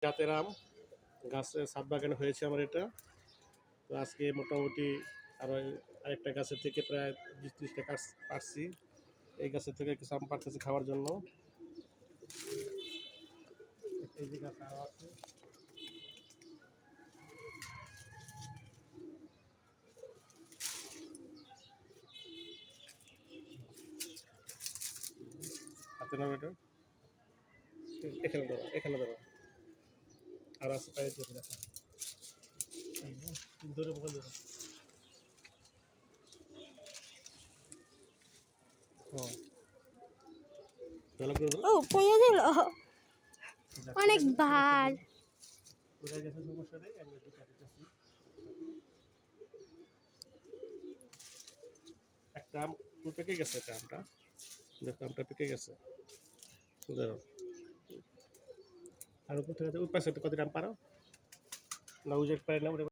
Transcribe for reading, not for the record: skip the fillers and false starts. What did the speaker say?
জাতের আম গাছে ছাদ বাগানে হয়েছে আমার এটা। তো আজকে মোটামুটি আরও আরেকটা গাছের থেকে প্রায় 20-30টা পারছি। এই গাছের থেকে কিছু আম পারতেছি খাওয়ার জন্য। এই যে গাছ আরও আছে। হাতে নাও এটা, এখানে ধরো, এখানে ধরো। আর আছে পায়ে ধরে দেখো, ধরে বলে ধরো। ভালো করে ধরো। ও পড়ে গেল অনেক ভার। পড়ে গেছে, সমস্যা নেই, আমি একটু কাটতেছি। একটা আম পেকে গেছে, একটা আমটা দেখো, আমটা পেকে গেছে। ধরো আর কোথায় ওই পাশে কত আম পারো না, উজের পারে না।